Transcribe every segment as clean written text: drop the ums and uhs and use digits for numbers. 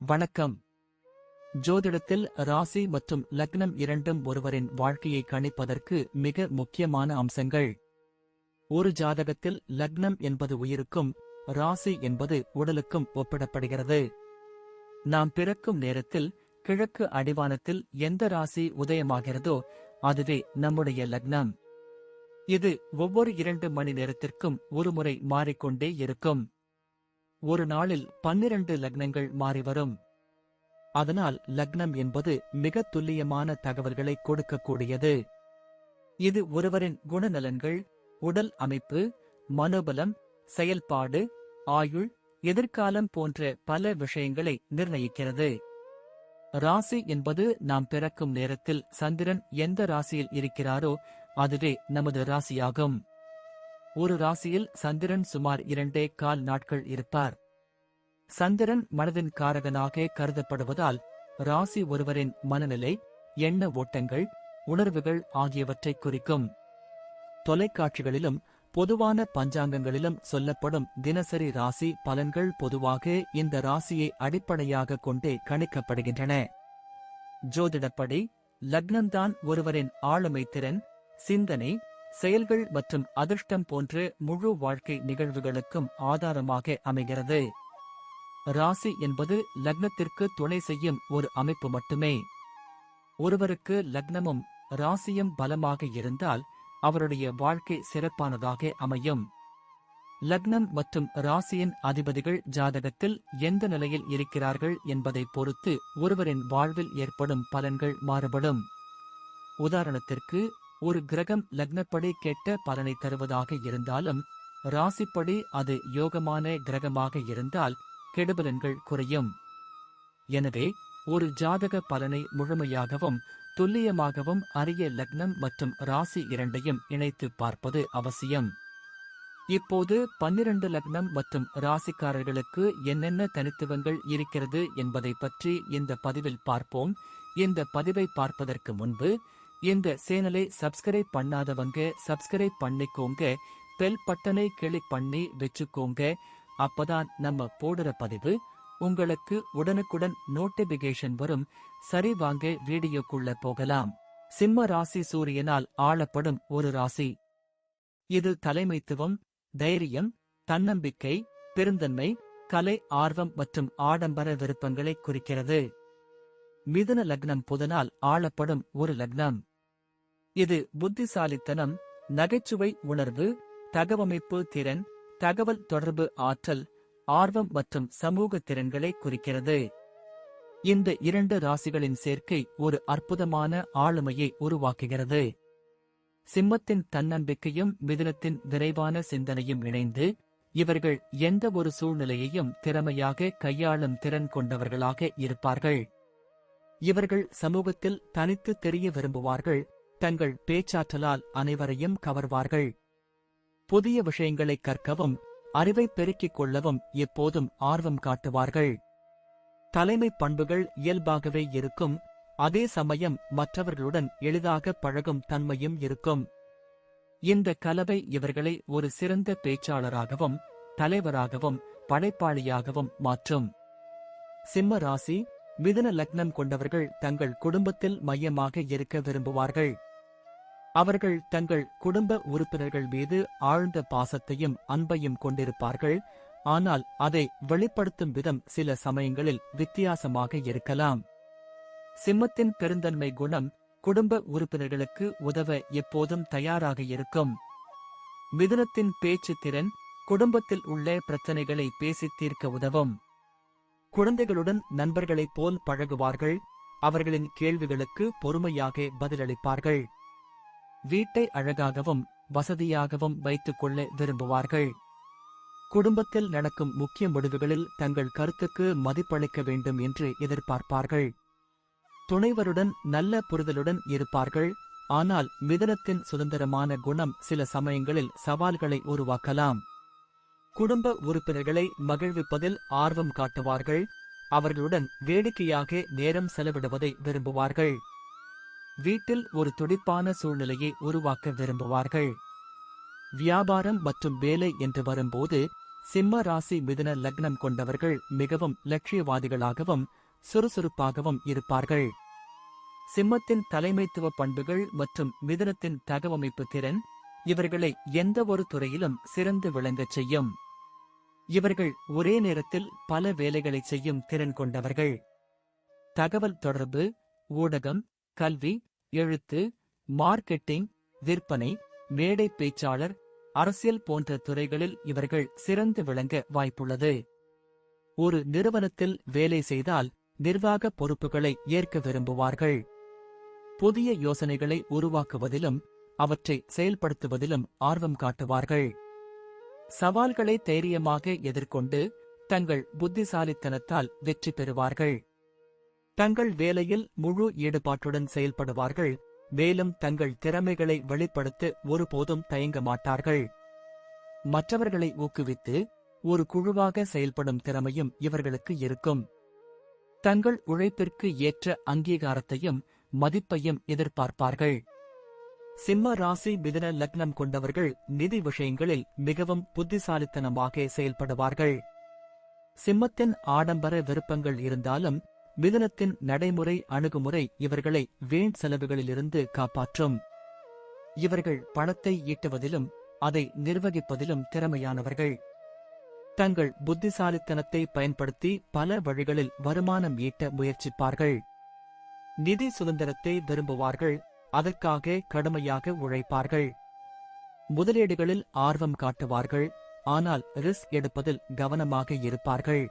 வணக்கம். ஜோதிடத்தில் ராசி மற்றும் லக்னம் இரண்டும் ஒருவரின் வாழ்க்கையை கணிப்பதற்கு மிக முக்கியமான அம்சங்கள். ஒரு ஜாதகத்தில் லக்னம் என்பது உயிருக்கும், ராசி என்பது உடலுக்கும் ஒப்பிடப்படுகிறது. நாம் பிறக்கும் நேரத்தில் கிழக்கு அடிவானத்தில் எந்த ராசி உதயமாகிறதோ அதுவே நம்முடைய லக்னம். இது ஒவ்வொரு 2 மணி நேரத்திற்கும் ஒருமுறை மாறிக்கொண்டே இருக்கும். ஒரு நாளில் 12 லக்னங்கள் மாறிவரும். அதனால் லக்னம் என்பது மிக துல்லியமான தகவல்களை கொடுக்கக்கூடியது. இது ஒருவரின் குணநலன்கள், உடல் அமைப்பு, மனோபலம், செயல்பாடு, ஆயுள், எதிர்காலம் போன்ற பல விஷயங்களை நிர்ணயிக்கிறது. ராசி என்பது நாம் பிறக்கும் நேரத்தில் சந்திரன் எந்த ராசியில் இருக்கிறாரோ அதுவே நமது ராசியாகும். ஒரு ராசியில் சந்திரன் சுமார் 2.25 நாட்கள் இருப்பார். சந்திரன் மனதின் காரகனாக கருதப்படுவதால் ராசி ஒருவரின் மனநிலை, எண்ண ஓட்டங்கள், உணர்வுகள் ஆகியவற்றை குறிக்கும். தொலைக்காட்சிகளிலும் பொதுவான பஞ்சாங்கங்களிலும் சொல்லப்படும் தினசரி ராசி பலன்கள் பொதுவாக இந்த ராசியை அடிப்படையாக கொண்டே கணிக்கப்படுகின்றன. ஜோதிடப்படி லக்னம்தான் ஒருவரின் ஆளுமை திறன், சிந்தனை, செயல்கள் மற்றும் அதிர்ஷ்டம் போன்ற முழு வாழ்க்கை நிகழ்வுகளுக்கும் ஆதாரமாக அமைகிறது. ராசி என்பது லக்னத்திற்கு துணை செய்யும் ஒரு அமைப்பு மட்டுமே. ஒருவருக்கு லக்னமும் ராசியும் பலமாக இருந்தால் அவருடைய வாழ்க்கை சிறப்பானதாக அமையும். லக்னம் மற்றும் ராசியின் அதிபதிகள் ஜாதகத்தில் எந்த நிலையில் இருக்கிறார்கள் என்பதை பொறுத்து ஒருவரின் வாழ்வில் ஏற்படும் பலன்கள் மாறுபடும். உதாரணத்திற்கு, ஒரு கிரகம் லக்னப்படி கெட்ட பலனை தருவதாக இருந்தாலும் ராசிப்படி அது யோகமான கிரகமாக இருந்தால் கெடுபலன்கள் குறையும். எனவே ஒரு ஜாதக பலனை முழுமையாகவும் துல்லியமாகவும் அறிய லக்னம் மற்றும் ராசி இரண்டையும் இணைத்து பார்ப்பது அவசியம். இப்போது 12 லக்னம் மற்றும் ராசிக்காரர்களுக்கு என்னென்ன தனித்துவங்கள் இருக்கிறது என்பதை பற்றி இந்த பதிவில் பார்ப்போம். இந்த பதிவை பார்ப்பதற்கு முன்பு இந்த சேனலை சப்ஸ்கிரைப் பண்ணாதவங்க சப்ஸ்கிரைப் பண்ணிக்கோங்க, பெல் பட்டனை கிளிக் பண்ணி வச்சுக்கோங்க. அப்பதான் நம்ம போடுற பதிவு உங்களுக்கு உடனுக்குடன் நோட்டிபிகேஷன் வரும். சரி, வாங்க வீடியோக்குள்ள போகலாம். சிம்ம ராசி சூரியனால் ஆளப்படும் ஒரு ராசி. இது தலைமைத்துவம், தைரியம், தன்னம்பிக்கை, பெருந்தன்மை, கலை ஆர்வம் மற்றும் ஆடம்பர விருப்பங்களை குறிக்கிறது. மிதுன லக்னம் புதனால் ஆளப்படும் ஒரு லக்னம். இது புத்திசாலித்தனம், நகைச்சுவை உணர்வு, தகவமைப்பு திறன், தகவல் தொடர்பு ஆற்றல், ஆர்வம் மற்றும் சமூக திறன்களை குறிக்கிறது. இந்த 2 ராசிகளின் சேர்க்கை ஒரு அற்புதமான ஆளுமையை உருவாக்குகிறது. சிம்மத்தின் தன்னம்பிக்கையும் மிதுனத்தின் விரைவான சிந்தனையும் இணைந்து இவர்கள் எந்த ஒரு சூழ்நிலையையும் திறமையாக கையாளும் திறன் கொண்டவர்களாக இருப்பார்கள். இவர்கள் சமூகத்தில் தனித்து தெரிய விரும்புவார்கள். தங்கள் பேச்சாற்றலால் அனைவரையும் கவர்வார்கள். புதிய விஷயங்களை கற்கவும் அறிவை பெருக்கிக் கொள்ளவும் எப்போதும் ஆர்வம் காட்டுவார்கள். தலைமை பண்புகள் இயல்பாகவே இருக்கும். அதே சமயம் மற்றவர்களுடன் எளிதாக பழகும் தன்மையும் இருக்கும். இந்த கலவை இவர்களை ஒரு சிறந்த பேச்சாளராகவும் தலைவராகவும் படைப்பாளியாகவும் மாற்றும். சிம்ம ராசி மிதுன லக்னம் கொண்டவர்கள் தங்கள் குடும்பத்தில் மையமாக இருக்க விரும்புவார்கள். அவர்கள் தங்கள் குடும்ப உறுப்பினர்கள் மீது ஆழ்ந்த பாசத்தையும் அன்பையும் கொண்டிருப்பார்கள். ஆனால் அதை வெளிப்படுத்தும் விதம் சில சமயங்களில் வித்தியாசமாக இருக்கலாம். சிம்மத்தின் பெருந்தன்மை குணம் குடும்ப உறுப்பினர்களுக்கு உதவ எப்போதும் தயாராக இருக்கும். மிதுனத்தின் பேச்சு திறன் குடும்பத்தில் உள்ள பிரச்சனைகளை பேசி தீர்க்க உதவும். குழந்தைகளுடன் நண்பர்களைப் போல் பழகுவார்கள். அவர்களின் கேள்விகளுக்கு பொறுமையாக பதிலளிப்பார்கள். வீட்டை அழகாகவும் வசதியாகவும் வைத்துக் கொள்ள விரும்புவார்கள். குடும்பத்தில் நடக்கும் முக்கிய முடிவுகளில் தங்கள் கருத்துக்கு மதிப்பளிக்க வேண்டும் என்று எதிர்பார்ப்பார்கள். துணைவருடன் நல்ல புரிதலுடன் இருப்பார்கள். ஆனால் மிதுனத்தின் சுதந்திரமான குணம் சில சமயங்களில் சவால்களை உருவாக்கலாம். குடும்ப உறுப்பினர்களை மகிழ்விப்பதில் ஆர்வம் காட்டுவார்கள். அவர்களுடன் வேடிக்கையாக நேரம் செலவிடுவதை விரும்புவார்கள். வீட்டில் ஒரு துடிப்பான சூழ்நிலையை உருவாக்க விரும்புவார்கள். வியாபாரம் மற்றும் வேலை என்று வரும்போது சிம்ம ராசி மிதுன லக்னம் கொண்டவர்கள் மிகவும் லட்சியவாதிகளாகவும் சுறுசுறுப்பாகவும் இருப்பார்கள். சிம்மத்தின் தலைமைத்துவ பண்புகள் மற்றும் மிதுனத்தின் தகவமைப்பு திறன் இவர்களை எந்த ஒரு துறையிலும் சிறந்து விளங்கச் செய்யும். இவர்கள் ஒரே நேரத்தில் பல வேலைகளை செய்யும் திறன் கொண்டவர்கள். தகவல் தொடர்பு, ஊடகம், கல்வி, எழுத்து, மார்க்கெட்டிங், விற்பனை, மேடை பேச்சாளர், அரசியல் போன்ற துறைகளில் இவர்கள் சிறந்து விளங்க வாய்ப்புள்ளது. ஒரு நிறுவனத்தில் வேலை செய்தால் நிர்வாக பொறுப்புகளை ஏற்க விரும்புவார்கள். புதிய யோசனைகளை உருவாக்குவதிலும் அவற்றை செயல்படுத்துவதிலும் ஆர்வம் காட்டுவார்கள். சவால்களை தைரியமாக எதிர்கொண்டு தங்கள் புத்திசாலித்தனத்தால் வெற்றி பெறுவார்கள். தங்கள் வேலையில் முழு ஈடுபாட்டுடன் செயல்படுவார்கள். மேலும் தங்கள் திறமைகளை வெளிப்படுத்த ஒருபோதும் தயங்க மாட்டார்கள். மற்றவர்களை ஊக்குவித்து ஒரு குழுவாக செயல்படும் திறமையும் இவர்களுக்கு இருக்கும். தங்கள் உழைப்பிற்கு ஏற்ற அங்கீகாரத்தையும் மதிப்பையும் எதிர்பார்ப்பார்கள். சிம்ம ராசி மிதுன லக்னம் கொண்டவர்கள் நிதி விஷயங்களில் மிகவும் புத்திசாலித்தனமாக செயல்படுவார்கள். சிம்மத்தின் ஆடம்பர விருப்பங்கள் இருந்தாலும் மிதுனத்தின் நடைமுறை அணுகுமுறை இவர்களை வீண் செலவுகளிலிருந்து காப்பாற்றும். இவர்கள் பணத்தை ஈட்டுவதிலும் அதை நிர்வகிப்பதிலும் திறமையானவர்கள். தங்கள் புத்திசாலித்தனத்தை பயன்படுத்தி பல வழிகளில் வருமானம் ஈட்ட முயற்சிப்பார்கள். நிதி சுதந்திரத்தை விரும்புவார்கள். அதற்காக கடுமையாக உழைப்பார்கள். முதலீடுகளில் ஆர்வம் காட்டுவார்கள். ஆனால் ரிஸ்க் எடுப்பதில் கவனமாக இருப்பார்கள்.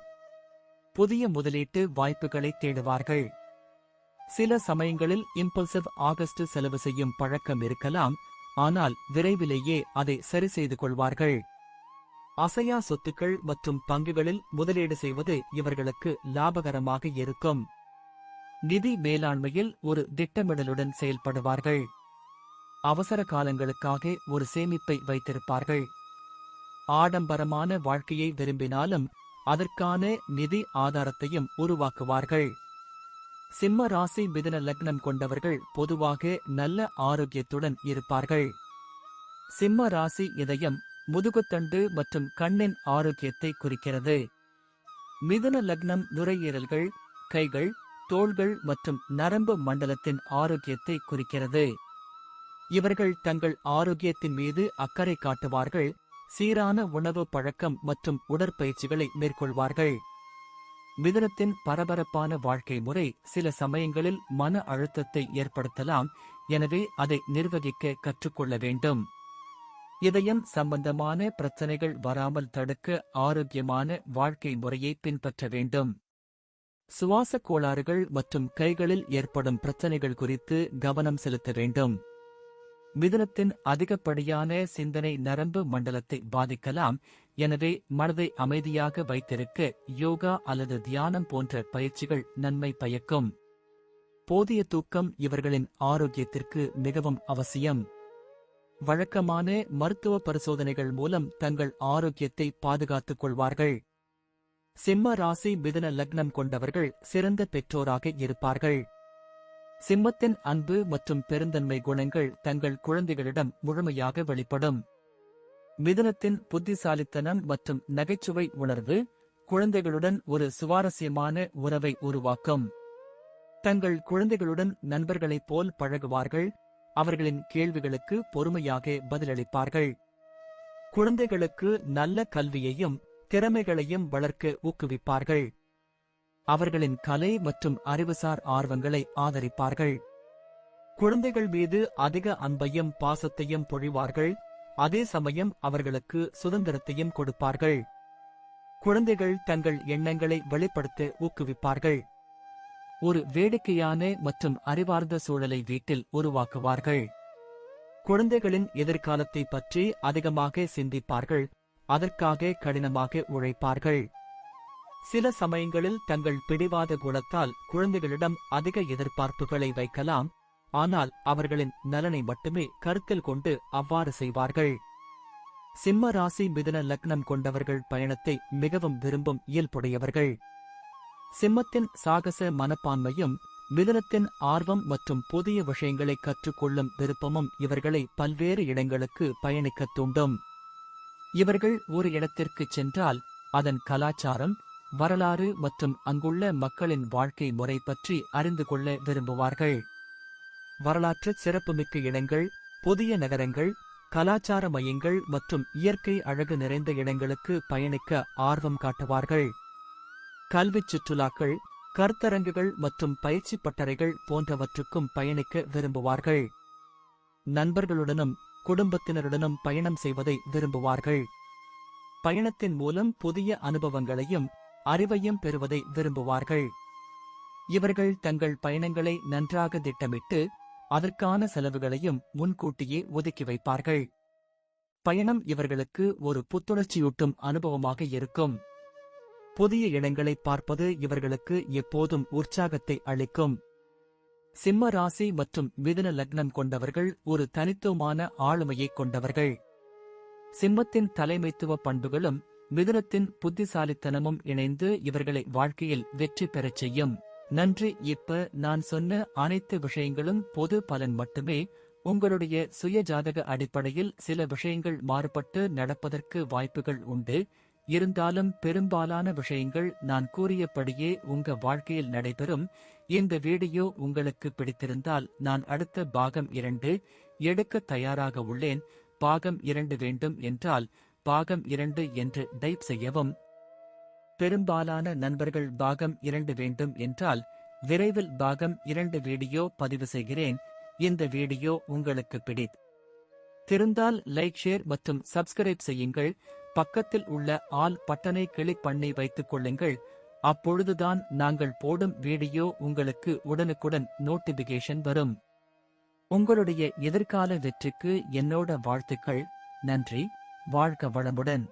புதிய முதலீட்டு வாய்ப்புகளை தேடுவார்கள். சில சமயங்களில் இம்பல்சிவ் ஆகஸ்ட் செலவு செய்யும் பழக்கம் இருக்கலாம். ஆனால் விரைவிலேயே அதை சரி செய்து கொள்வார்கள். அசையா சொத்துக்கள் மற்றும் பங்குகளில் முதலீடு செய்வது இவர்களுக்கு லாபகரமாக இருக்கும். நிதி மேலாண்மையில் ஒரு திட்டமிடலுடன் செயல்படுவார்கள். அவசர காலங்களுக்காக ஒரு சேமிப்பை வைத்திருப்பார்கள். ஆடம்பரமான வாழ்க்கையை விரும்பினாலும் அதற்கான நிதி ஆதாரத்தையும் உருவாக்குவார்கள். சிம்ம ராசி மிதுன லக்னம் கொண்டவர்கள் பொதுவாக நல்ல ஆரோக்கியத்துடன் இருப்பார்கள். சிம்ம ராசி இதயம், முதுகுத்தண்டு மற்றும் கண்ணின் ஆரோக்கியத்தை குறிக்கிறது. மிதுன லக்னம் நுரையீரல்கள், கைகள், தோள்கள் மற்றும் நரம்பு மண்டலத்தின் ஆரோக்கியத்தை குறிக்கிறது. இவர்கள் தங்கள் ஆரோக்கியத்தின் மீது அக்கறை காட்டுவார்கள். சீரான உணவு பழக்கம் மற்றும் உடற்பயிற்சிகளை மேற்கொள்வார்கள். மிதுனத்தின் பரபரப்பான வாழ்க்கை முறை சில சமயங்களில் மன அழுத்தத்தை ஏற்படுத்தலாம். எனவே அதை நிர்வகிக்க கற்றுக்கொள்ள வேண்டும். இதயம் சம்பந்தமான பிரச்சனைகள் வராமல் தடுக்க ஆரோக்கியமான வாழ்க்கை முறையை பின்பற்ற வேண்டும். சுவாசக் கோளாறுகள் மற்றும் கைகளில் ஏற்படும் பிரச்சனைகள் குறித்து கவனம் செலுத்த வேண்டும். மிதுனத்தின் அதிகப்படியான சிந்தனை நரம்பு மண்டலத்தை பாதிக்கலாம். எனவே மனதை அமைதியாக வைத்திருக்க யோகா அல்லது தியானம் போன்ற பயிற்சிகள் நன்மை பயக்கும். போதிய தூக்கம் இவர்களின் ஆரோக்கியத்திற்கு மிகவும் அவசியம். வழக்கமான மருத்துவ பரிசோதனைகள் மூலம் தங்கள் ஆரோக்கியத்தை பாதுகாத்துக் கொள்வார்கள். சிம்ம ராசி மிதுன லக்னம் கொண்டவர்கள் சிறந்த பெற்றோராக இருப்பார்கள். சிம்மத்தின் அன்பு மற்றும் பெருந்தன்மை குணங்கள் தங்கள் குழந்தைகளிடம் முழுமையாக வெளிப்படும். மிதுனத்தின் புத்திசாலித்தனம் மற்றும் நகைச்சுவை உணர்வு குழந்தைகளுடன் ஒரு சுவாரஸ்யமான உறவை உருவாக்கும். தங்கள் குழந்தைகளுடன் நண்பர்களைப் போல் பழகுவார்கள். அவர்களின் கேள்விகளுக்கு பொறுமையாக பதிலளிப்பார்கள். குழந்தைகளுக்கு நல்ல கல்வியையும் திறமைகளையும் வளர்க்க ஊக்குவிப்பார்கள். அவர்களின் கலை மற்றும் அறிவுசார் ஆர்வங்களை ஆதரிப்பார்கள். குழந்தைகள் மீது அதிக அன்பையும் பாசத்தையும் பொழிவார்கள். அதே சமயம் அவர்களுக்கு சுதந்திரத்தையும் கொடுப்பார்கள். குழந்தைகள் தங்கள் எண்ணங்களை வெளிப்படுத்த ஊக்குவிப்பார்கள். ஒரு வேடிக்கையான மற்றும் அறிவார்ந்த சூழலை வீட்டில் உருவாக்குவார்கள். குழந்தைகளின் எதிர்காலத்தை பற்றி அதிகமாக சிந்திப்பார்கள். அதற்காக கடினமாக உழைப்பார்கள். சில சமயங்களில் தங்கள் பிடிவாத குணத்தால் குழந்தைகளிடம் அதிக எதிர்பார்ப்புகளை வைக்கலாம். ஆனால் அவர்களின் நலனை மட்டுமே கருத்தில் கொண்டு அவ்வாறு செய்வார்கள். சிம்ம ராசி மிதுன லக்னம் கொண்டவர்கள் பயணத்தை மிகவும் விரும்பும் இயல்புடையவர்கள். சிம்மத்தின் சாகச மனப்பான்மையும் மிதுனத்தின் ஆர்வம் மற்றும் புதிய விஷயங்களை கற்றுக்கொள்ளும் விருப்பமும் இவர்களை பல்வேறு இடங்களுக்கு பயணிக்கத் தூண்டும். இவர்கள் ஒரு இடத்திற்குச் சென்றால் அதன் கலாச்சாரம், வரலாறு மற்றும் அங்குள்ள மக்களின் வாழ்க்கை முறை பற்றி அறிந்து கொள்ள விரும்புவார்கள். வரலாற்று சிறப்புமிக்க இடங்கள், புதிய நகரங்கள், கலாச்சார மையங்கள் மற்றும் இயற்கை அழகு நிறைந்த இடங்களுக்கு பயணிக்க ஆர்வம் காட்டுவார்கள். கல்விச் சுற்றுலாக்கள், கருத்தரங்குகள் மற்றும் பயிற்சி பட்டறைகள் போன்றவற்றுக்கும் பயணிக்க விரும்புவார்கள். நண்பர்களுடனும் குடும்பத்தினருடனும் பயணம் செய்வதை விரும்புவார்கள். பயணத்தின் மூலம் புதிய அனுபவங்களையும் அறிவையும் பெறுவதை விரும்புவார்கள். இவர்கள் தங்கள் பயணங்களை நன்றாக திட்டமிட்டு அதற்கான செலவுகளையும் முன்கூட்டியே ஒதுக்கி வைப்பார்கள். பயணம் இவர்களுக்கு ஒரு புத்துணர்ச்சியூட்டும் அனுபவமாக இருக்கும். புதிய இடங்களை பார்ப்பது இவர்களுக்கு எப்போதும் உற்சாகத்தை அளிக்கும். சிம்ம ராசி மற்றும் மிதுன லக்னம் கொண்டவர்கள் ஒரு தனித்துவமான ஆளுமையைக் கொண்டவர்கள். சிம்மத்தின் தலைமைத்துவ பண்புகளும் மிதுனத்தின் புத்திசாலித்தனமும் இணைந்து இவர்களை வாழ்க்கையில் வெற்றி பெறச் செய்யும். நன்றி. இப்ப நான் சொன்ன அனைத்து விஷயங்களும் பொது பலன் மட்டுமே. உங்களுடைய சுய ஜாதக அடிப்படையில் சில விஷயங்கள் மாறுபட்டு நடப்பதற்கு வாய்ப்புகள் உண்டு. இருந்தாலும் பெரும்பாலான விஷயங்கள் நான் கூறியபடியே உங்க வாழ்க்கையில் நடைபெறும். இந்த வீடியோ உங்களுக்கு பிடித்திருந்தால் நான் அடுத்த பாகம் 2 எடுக்க தயாராக உள்ளேன். பாகம் 2 வேண்டும் என்றால் பாகம் 2 என்று டைப் செய்யவும். பெரும்பாலான நண்பர்கள் பாகம் 2 வேண்டும் என்றால் விரைவில் பாகம் 2 வீடியோ பதிவு செய்கிறேன். இந்த வீடியோ உங்களுக்கு பிடித்திருந்தால் லைக், ஷேர் மற்றும் சப்ஸ்கிரைப் செய்யுங்கள். பக்கத்தில் உள்ள ஆல் பட்டனை கிளிக் பண்ணி வைத்துக் கொள்ளுங்கள். அப்பொழுதுதான் நாங்கள் போடும் வீடியோ உங்களுக்கு உடனுக்குடன் நோட்டிபிகேஷன் வரும். உங்களுடைய எதிர்கால வெற்றிக்கு என்னோட வாழ்த்துக்கள். நன்றி. வாழ்க வளமுடன்.